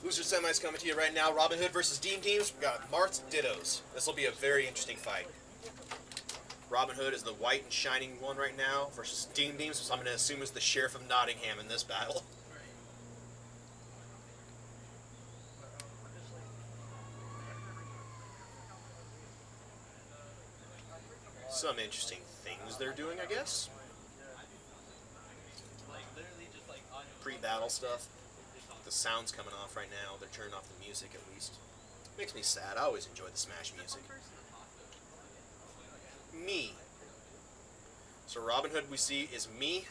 Loser semis coming to you right now. RobinHood versus Deems Deems. We've got Marth Dittos. This will be a very interesting fight. RobinHood is the white and shining one right now versus Deems Deems, which I'm going to assume is the Sheriff of Nottingham in this battle. Some interesting things they're doing, I guess. Pre-battle stuff. The sound's coming off right now. They're turning off the music at least. Makes me sad. I always enjoy the Smash music. Me. So RobinHood we see is me.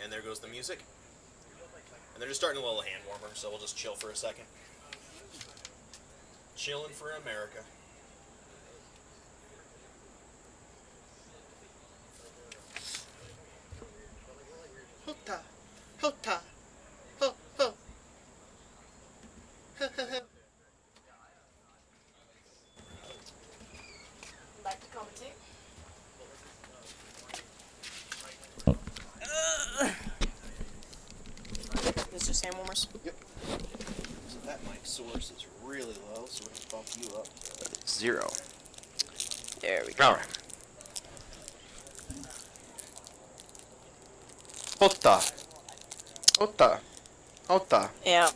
And there goes the music. And they're just starting a little hand warmer, so we'll just chill for a second. Chilling for America. Hota, hota, ho, ho. Like to commentate? This is just hand warmers. Yep. So that mic source is really low, so we're going to bump you up to 0. There we go. Alright. Hota. Hota. Hota. Yeah.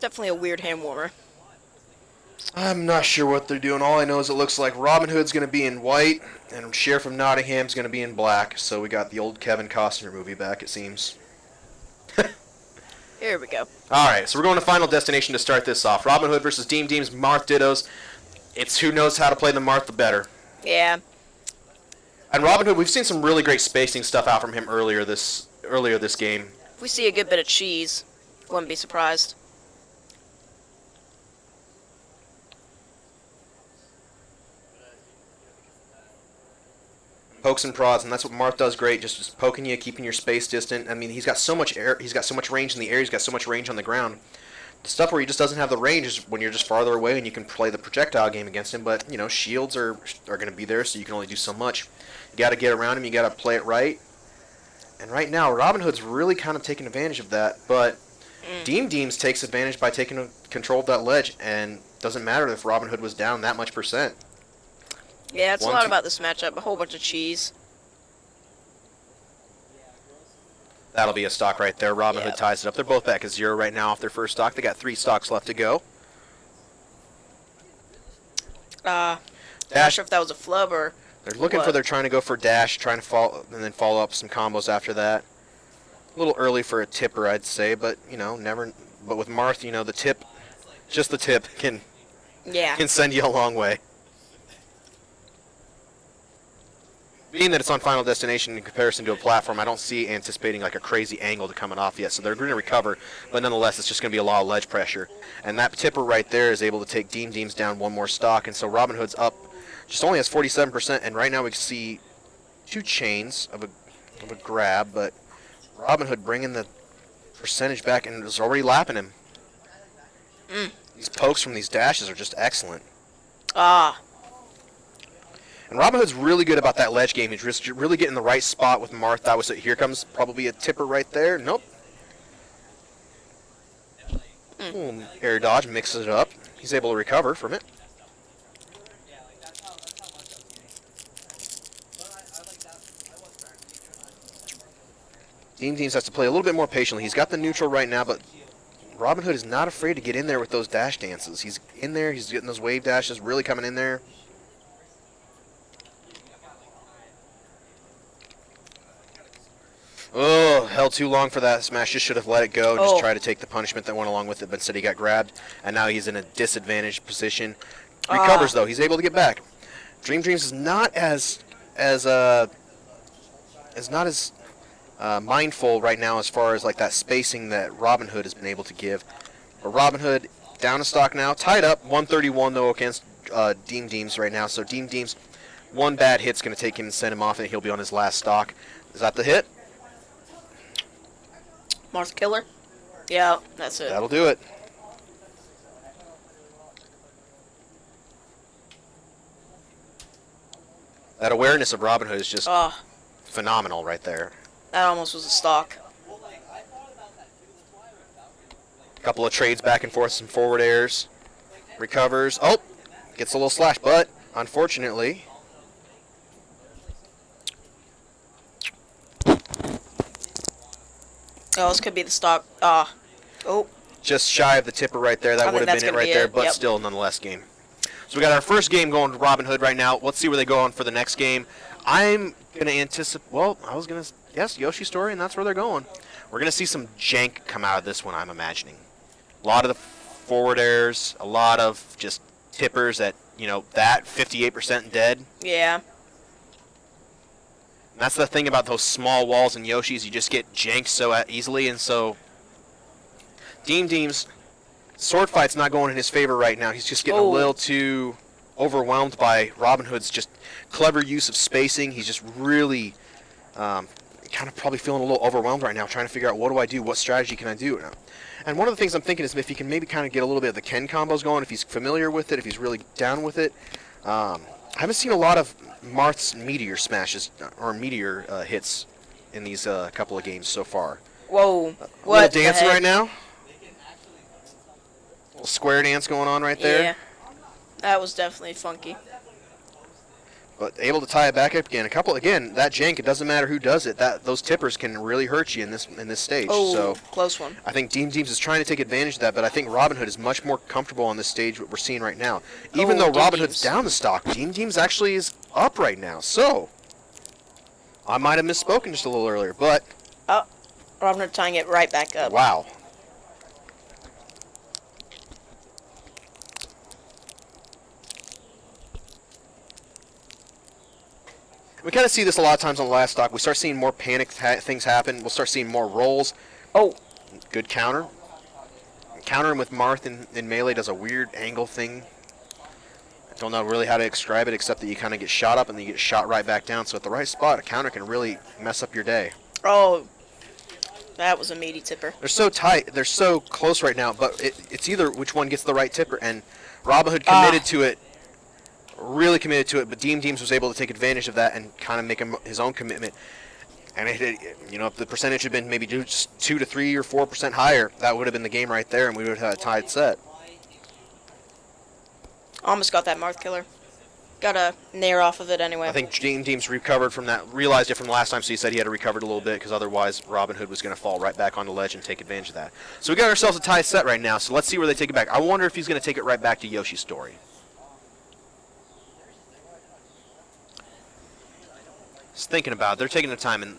Definitely a weird hand warmer. I'm not sure what they're doing. All I know is it looks like RobinHood's going to be in white, and Sheriff of Nottingham's going to be in black. So we got the old Kevin Costner movie back, it seems. Here we go. Alright, so we're going to Final Destination to start this off. RobinHood versus Deems Deems, Marth Dittos. It's who knows how to play the Marth the better. Yeah. And RobinHood, we've seen some really great spacing stuff out from him earlier this game. If we see a good bit of cheese, wouldn't be surprised. Pokes and prods, and that's what Marth does great, just poking you, keeping your space distant. I mean, he's got so much air, he's got so much range in the air, he's got so much range on the ground. The stuff where he just doesn't have the range is when you're just farther away and you can play the projectile game against him, but, you know, shields are going to be there, so you can only do so much. You got to get around him, you got to play it right. And right now, RobinHood's really kind of taking advantage of that, but Deems Deems takes advantage by taking control of that ledge, and doesn't matter if RobinHood was down that much percent. Yeah, it's a lot about this matchup. A whole bunch of cheese. That'll be a stock right there. RobinHood ties it up. They're both back at 0 right now off their first stock. They got 3 stocks left to go. Not sure if that was a flub or... They're looking for, they're trying to go for dash, trying to follow, and then follow up some combos after that. A little early for a tipper, I'd say, but, you know, never... But with Marth, you know, the tip, just the tip can send you a long way. Being that it's on Final Destination in comparison to a platform, I don't see anticipating like a crazy angle to coming off yet. So they're going to recover, but nonetheless, it's just going to be a lot of ledge pressure. And that tipper right there is able to take Deems Deems down one more stock. And so RobinHood's up, just only has 47%. And right now we can see 2 chains of a grab, but RobinHood bringing the percentage back and is already lapping him. These pokes from these dashes are just excellent. And RobinHood's really good about that ledge game. He's just really getting the right spot with Marth. That was it. Here comes probably a tipper right there. Nope. Air dodge, mixes it up. He's able to recover from it. Deems Deems has to play a little bit more patiently. He's got the neutral right now, but RobinHood is not afraid to get in there with those dash dances. He's in there. He's getting those wave dashes, really coming in there. Oh, held too long for that smash. Just should have let it go and just try to take the punishment that went along with it. But instead he got grabbed, and now he's in a disadvantaged position. Recovers though. He's able to get back. Deems is not as mindful right now as far as like that spacing that RobinHood has been able to give. But RobinHood down to stock now, tied up 131 though against Deems Deems right now. So Deems Deems, one bad hit's going to take him and send him off, and he'll be on his last stock. Is that the hit? Marth killer? Yeah, that's it. That'll do it. That awareness of RobinHood is just phenomenal right there. That almost was a stock. A couple of trades back and forth, some forward airs. Recovers. Oh, gets a little slash, but unfortunately... Oh, this could be the stock. Oh. Just shy of the tipper right there. That would have been it right there, but still nonetheless game. So we got our first game going to RobinHood right now. Let's see where they go on for the next game. I'm going to anticipate... Well, I was going to guess Yoshi Story, and that's where they're going. We're going to see some jank come out of this one, I'm imagining. A lot of the forward airs, a lot of just tippers at, that 58% dead. Yeah. And that's the thing about those small walls in Yoshi's. You just get janked so easily, and so... Deems Deems... Sword fight's not going in his favor right now. He's just getting a little too overwhelmed by RobinHood's just clever use of spacing. He's just really kind of probably feeling a little overwhelmed right now, trying to figure out what do I do, what strategy can I do. And one of the things I'm thinking is if he can maybe kind of get a little bit of the Ken combos going, if he's familiar with it, if he's really down with it. I haven't seen a lot of Marth's meteor smashes or meteor hits in these couple of games so far. Whoa. What little dancing right now. Little square dance going on right there. Yeah, that was definitely funky. But able to tie it back up again. That jank, it doesn't matter who does it. Those tippers can really hurt you in this stage. Oh, so close one. I think Deems Deems is trying to take advantage of that, but I think RobinHood is much more comfortable on this stage, what we're seeing right now. Even though RobinHood's down the stock, Deems Deems actually is up right now. So I might have misspoken just a little earlier, but... Oh, RobinHood tying it right back up. Wow. We kind of see this a lot of times on the last stock. We start seeing more panic things happen. We'll start seeing more rolls. Oh. Good counter. Countering with Marth in melee does a weird angle thing. I don't know really how to describe it except that you kind of get shot up and then you get shot right back down. So at the right spot, a counter can really mess up your day. Oh. That was a meaty tipper. They're so tight. They're so close right now, but it's either which one gets the right tipper. And RobinHood committed to it. Really committed to it, but Deems Deems was able to take advantage of that and kind of make his own commitment. And if the percentage had been maybe just 2 to 3 or 4% higher, that would have been the game right there, and we would have had a tied set. Almost got that Marth killer. Got a nair off of it anyway. I think Deems Deems recovered from that, realized it from the last time, so he said he had to recover it a little bit, because otherwise RobinHood was going to fall right back on the ledge and take advantage of that. So we got ourselves a tie set right now, so let's see where they take it back. I wonder if he's going to take it right back to Yoshi's Story. Just thinking about it, they're taking their time, and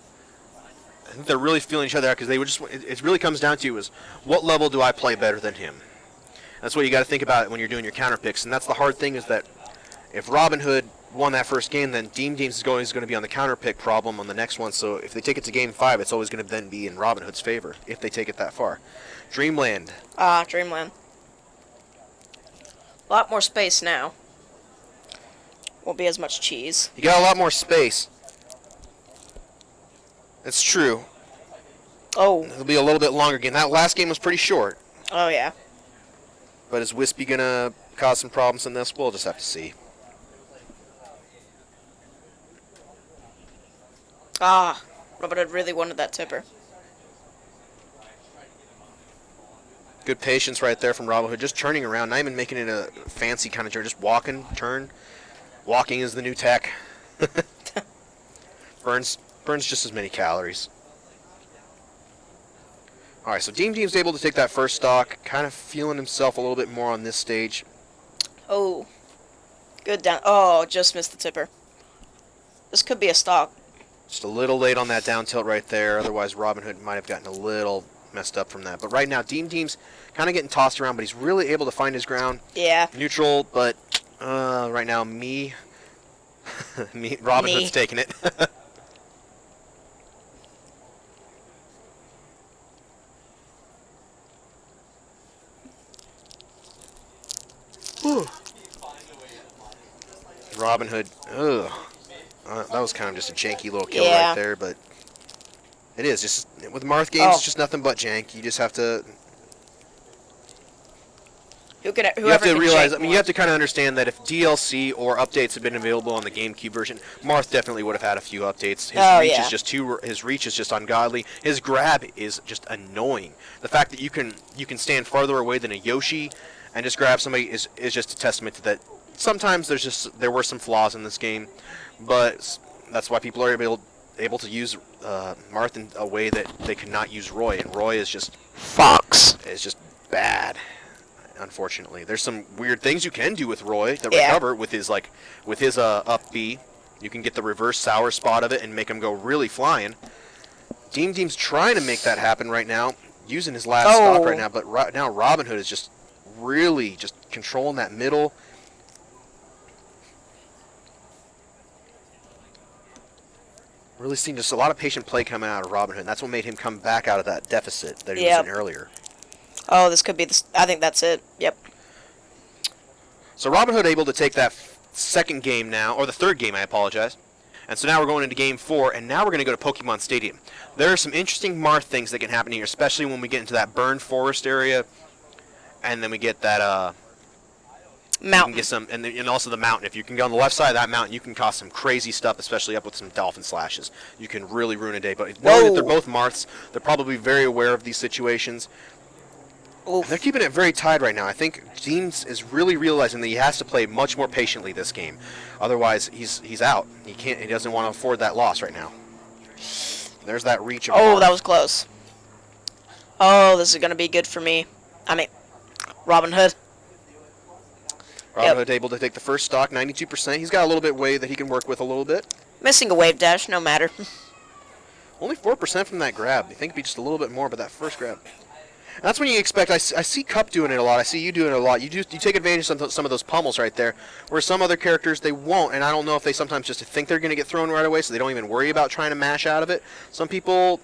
I think they're really feeling each other out because they would just. It really comes down to is what level do I play better than him? That's what you got to think about when you're doing your counter picks, and that's the hard thing is that if RobinHood won that first game, then Deems Deems is going to be on the counter pick problem on the next one. So if they take it to game 5, it's always going to then be in RobinHood's favor if they take it that far. Dreamland. Dreamland. A lot more space now. Won't be as much cheese. You got a lot more space. It's true. Oh. It'll be a little bit longer game. That last game was pretty short. Oh, yeah. But is Wispy going to cause some problems in this? We'll just have to see. RobinHood really wanted that tipper. Good patience right there from RobinHood. Just turning around, not even making it a fancy kind of turn. Just walking, turn. Walking is the new tech. Burns just as many calories. All right, so Deems Deems able to take that first stock, kind of feeling himself a little bit more on this stage. Oh. Good down. Oh, just missed the tipper. This could be a stock. Just a little late on that down tilt right there. Otherwise, RobinHood might have gotten a little messed up from that. But right now, Deems kind of getting tossed around, but he's really able to find his ground. Yeah. Neutral, but right now, RobinHood's taking it. RobinHood, that was kind of just a janky little kill right there, but it is. Just with Marth games, it's just nothing but jank. You just have to... You have to realize, you have to kind of understand that if DLC or updates had been available on the GameCube version, Marth definitely would have had a few updates. His reach is just ungodly. His grab is just annoying. The fact that you can stand farther away than a Yoshi and just grab somebody is just a testament to that. Sometimes there were some flaws in this game, but that's why people are able to use Marth in a way that they cannot use Roy, and Roy is just is just bad. Unfortunately, there's some weird things you can do with Roy that recover with his up B. You can get the reverse sour spot of it and make him go really flying. Deems trying to make that happen right now, using his last stock right now, but right now RobinHood is just really just controlling that middle. Really seeing just a lot of patient play coming out of RobinHood, and that's what made him come back out of that deficit that he was in earlier. Oh, this could be I think that's it. Yep. So RobinHood able to take that second game now, or the third game, I apologize. And so now we're going into Game 4, and now we're going to go to Pokemon Stadium. There are some interesting Marth things that can happen here, especially when we get into that burned forest area, and then we get that mountain. You can get and also the mountain. If you can go on the left side of that mountain, you can cause some crazy stuff, especially up with some dolphin slashes. You can really ruin a day. But knowing that they're both Marths, they're probably very aware of these situations. They're keeping it very tight right now. I think Deems is really realizing that he has to play much more patiently this game. Otherwise, he's out. He doesn't want to afford that loss right now. There's that reach of Marth. That was close. Oh, this is going to be good for me. I mean, RobinHood. RobinHood able to take the first stock, 92%. He's got a little bit of wave that he can work with a little bit. Missing a wave dash, no matter. Only 4% from that grab. I think it'd be just a little bit more, but that first grab. And that's when you expect. I see Cup doing it a lot. I see you doing it a lot. You take advantage of some of those pummels right there, where some other characters they won't. And I don't know if they sometimes just think they're going to get thrown right away, so they don't even worry about trying to mash out of it. Some people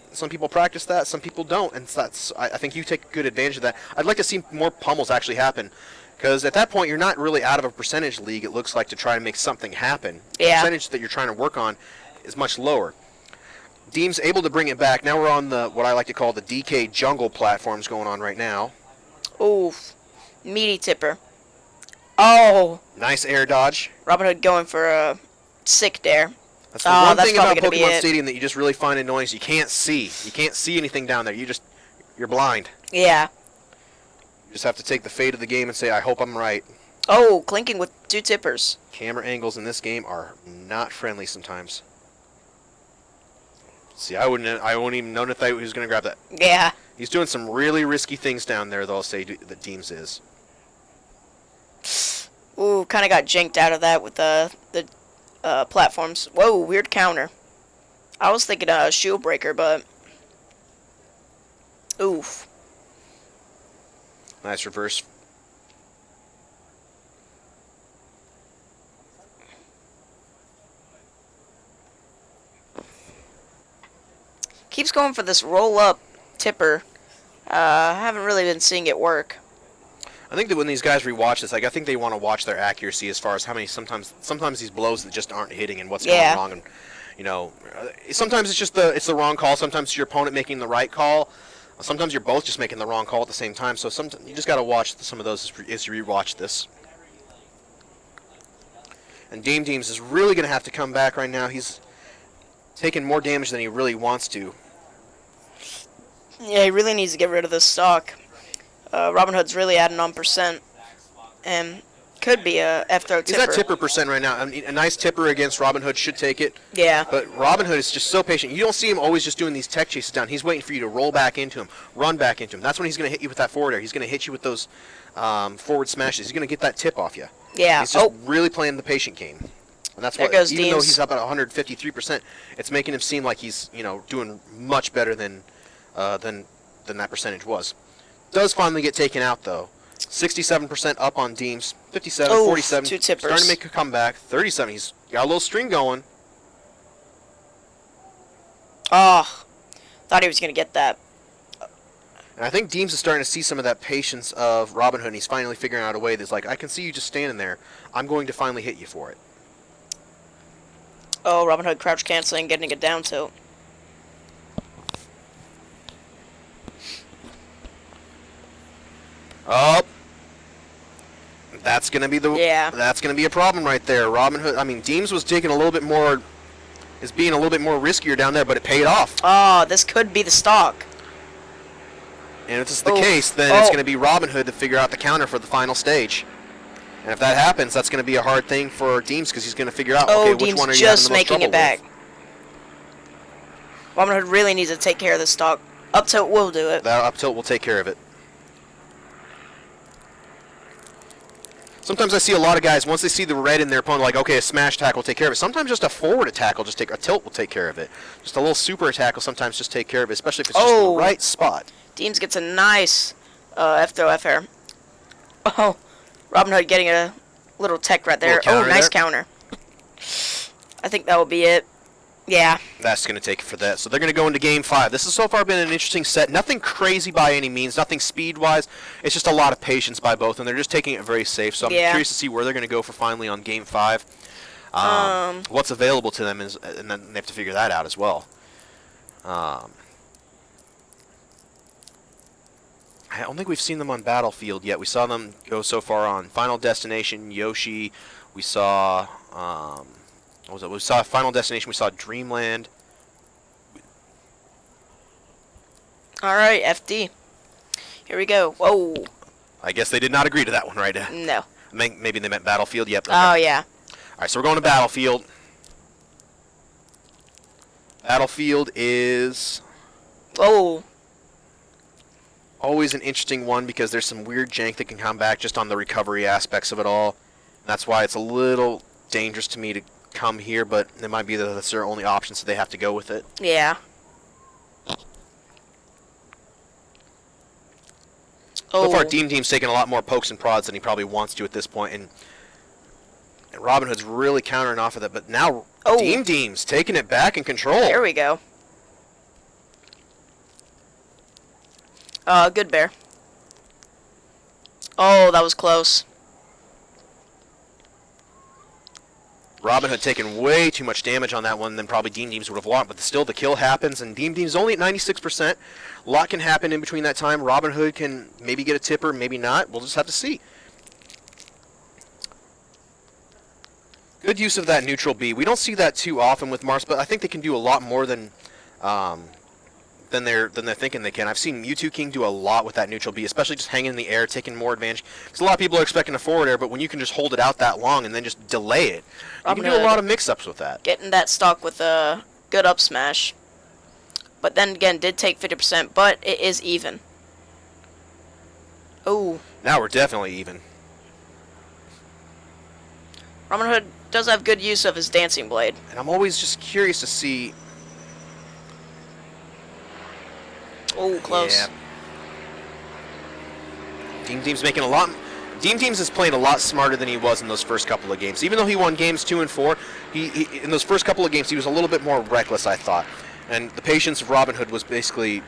practice that. Some people don't, and I think you take good advantage of that. I'd like to see more pummels actually happen, because at that point you're not really out of a percentage league. It looks like to try to make something happen. The percentage that you're trying to work on is much lower. Deems able to bring it back. Now we're on what I like to call the DK jungle platforms going on right now. Oof. Meaty tipper. Oh. Nice air dodge. RobinHood going for a sick dare. That's the one thing about Pokemon Stadium that you just really find annoying is you can't see. You can't see anything down there. You're blind. Yeah. You just have to take the fate of the game and say, I hope I'm right. Oh, clinking with two tippers. Camera angles in this game are not friendly sometimes. See, I wouldn't even known if he was going to grab that. Yeah. He's doing some really risky things down there, though, I'll say that Deems is. Ooh, kind of got janked out of that with the platforms. Whoa, weird counter. I was thinking shield breaker, but... Oof. Nice reverse. Keeps going for this roll-up tipper. Haven't really been seeing it work. I think that when these guys rewatch this, I think they want to watch their accuracy as far as how many sometimes these blows that just aren't hitting and what's going wrong. And sometimes it's just it's the wrong call. Sometimes it's your opponent making the right call. Sometimes you're both just making the wrong call at the same time. So sometimes you just got to watch some of those as you rewatch this. And Deems is really going to have to come back right now. He's taking more damage than he really wants to. Yeah, he really needs to get rid of this stock. RobinHood's really adding on percent. And could be a F-throw tipper. He's at tipper percent right now. I mean, a nice tipper against RobinHood should take it. Yeah. But RobinHood is just so patient. You don't see him always just doing these tech chases down. He's waiting for you to roll back into him, run back into him. That's when he's going to hit you with that forward air. He's going to hit you with those forward smashes. He's going to get that tip off you. Yeah. He's just really playing the patient game. And that's There what, goes even though Deems. he's up at 153%, it's making him seem like he's, doing much better than that percentage was. Does finally get taken out, though. 67% up on Deems. 57, Oh, 47. two tippers. Starting to make a comeback. 37. He's got a little string going. Oh, thought he was going to get that. And I think Deems is starting to see some of that patience of RobinHood, and he's finally figuring out a way that's like, I can see you just standing there. I'm going to finally hit you for it. Oh, RobinHood crouch canceling, getting a down tilt. Oh, that's gonna be that's gonna be a problem right there. RobinHood, I mean, Deems was taking a little bit more, is being a little bit more riskier down there, but it paid off. Oh, this could be the stock. And if this is the case, then it's gonna be RobinHood to figure out the counter for the final stage. And if that happens, that's gonna be a hard thing for Deems because he's gonna figure out, okay, which Deems one are you just having the most making trouble it back. with? RobinHood really needs to take care of this stock. Up tilt will do it. That up tilt will take care of it. Sometimes I see a lot of guys, once they see the red in their opponent, like, okay, a smash tackle will take care of it. Sometimes just a forward attack will just take, a tilt will take care of it. Just a little super attack will sometimes just take care of it, especially if it's just in the right spot. Deems gets a nice F throw F air. Oh, RobinHood getting a little tech right there. Oh, nice counter. I think that will be it. Yeah. That's going to take it for that. So they're going to go into Game 5. This has so far been an interesting set. Nothing crazy by any means. Nothing speed-wise. It's just a lot of patience by both, and they're just taking it very safe. So I'm curious to see where they're going to go for finally on Game 5. What's available to them, is, and then they have to figure that out as well. I don't think we've seen them on Battlefield yet. We saw them go so far on Final Destination, Yoshi. We saw... what was it? We saw Final Destination. We saw Dreamland. All right, FD. Here we go. Whoa. I guess they did not agree to that one, right? No. Maybe they meant Battlefield. Yep. Okay. Oh, yeah. All right, so we're going to Battlefield. Battlefield is always an interesting one because there's some weird jank that can come back just on the recovery aspects of it all. That's why it's a little dangerous to me to come here, but it might be that that's their only option, so they have to go with it. Yeah. So far, Deem's taking a lot more pokes and prods than he probably wants to at this point, and RobinHood's really countering off of that. But now, Deem's taking it back in control. There we go. Good bear. Oh, that was close. RobinHood taking way too much damage on that one than probably Deems would have wanted, but still the kill happens, and Deems only at 96%. A lot can happen in between that time. RobinHood can maybe get a tipper, maybe not. We'll just have to see. Good use of that neutral B. We don't see that too often with Marth, but I think they can do a lot more than they're thinking they can. I've seen Mewtwo King do a lot with that neutral B, especially just hanging in the air, taking more advantage. Because a lot of people are expecting a forward air, but when you can just hold it out that long and then just delay it, you can do a lot of mix-ups with that. Getting that stock with a good up smash. But then again, did take 50%, but it is even. Oh. Now we're definitely even. RobinHood does have good use of his dancing blade. And I'm always just curious to see... Oh, close. Yeah. Deems making a lot... Deems is playing a lot smarter than he was in those first couple of games. Even though he won games 2 and 4, he in those first couple of games he was a little bit more reckless, I thought. And the patience of RobinHood was basically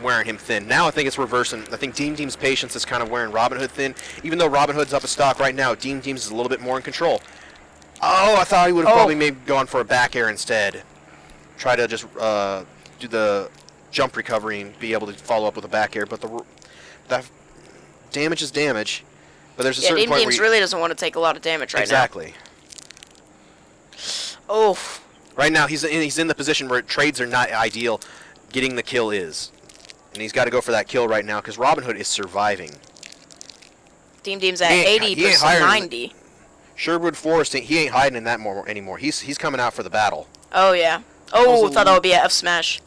wearing him thin. Now I think it's reversing. I think Deems' patience is kind of wearing RobinHood thin. Even though RobinHood's up a stock right now, Deems is a little bit more in control. Oh, I thought he would have probably maybe gone for a back air instead. Try to just do the jump recovery and be able to follow up with a back air, but that damage is damage. But there's a certain point where Deems really doesn't want to take a lot of damage right now. Exactly. Oh. Right now he's in the position where trades are not ideal. Getting the kill is, and he's got to go for that kill right now because RobinHood is surviving. Deems at 80%, 90. Sherwood Forest, he ain't hiding in that anymore. He's coming out for the battle. Oh yeah. Oh, thought that would be a F smash.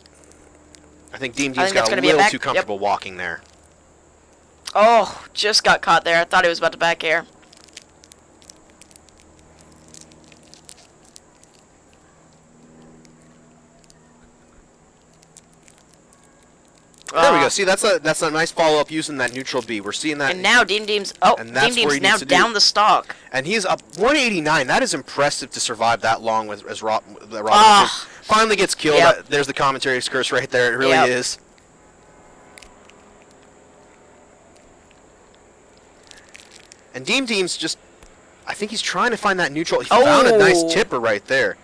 I think Deems got a little too comfortable walking there. Oh, just got caught there. I thought he was about to back air. go. See, that's a nice follow-up using that neutral B. We're seeing that. And now Deems Deems. Oh, And that's Deems where Deems he now needs to down do. the stock. And he's up 189. That is impressive to survive that long as Robin Ah. finally gets killed. Yep. There's the commentary curse right there. It really Yep. is. And Deems just, I think he's trying to find that neutral. He found a nice Oh. tipper right there.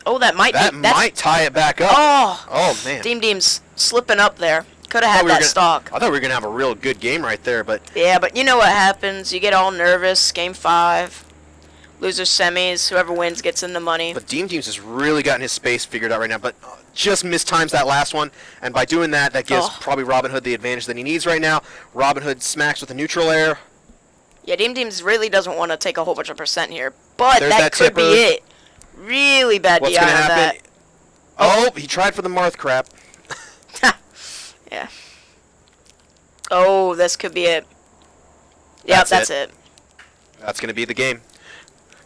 Oh, that might That be. That's, might tie it back up. Oh, Oh, man. Deems Deems slipping up there. Could have I thought had we were that gonna- stock. I thought we were going to have a real good game right there, but Yeah, but you know what happens. You get all nervous. Game 5. Losers semis. Whoever wins gets in the money. Deems has really gotten his space figured out right now, but just mistimes that last one, and by doing that, that gives Oh. probably RobinHood the advantage that he needs right now. RobinHood smacks with a neutral air. Yeah, Deems really doesn't want to take a whole bunch of percent here. But There's that that could be tipper. it. Really bad What's DI going to on happen? Oh, he tried for the Marth crap. that. Yeah. Oh, this could be it. Yeah, that's it. That's going to be the game.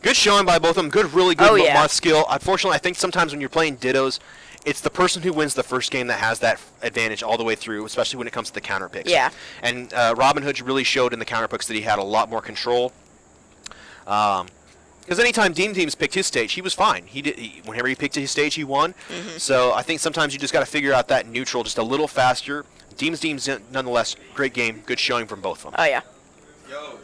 Good showing by both of them. Good, really good Oh, yeah. Marth skill. Unfortunately, I think sometimes when you're playing Dittos, it's the person who wins the first game that has that advantage all the way through, especially when it comes to the counter picks. Yeah. And RobinHood really showed in the counter picks that he had a lot more control. Because anytime Deems picked his stage, he was fine. Whenever he picked his stage, he won. Mm-hmm. So I think sometimes you just got to figure out that neutral just a little faster. Deems, nonetheless, great game. Good showing from both of them. Oh, yeah. Yo,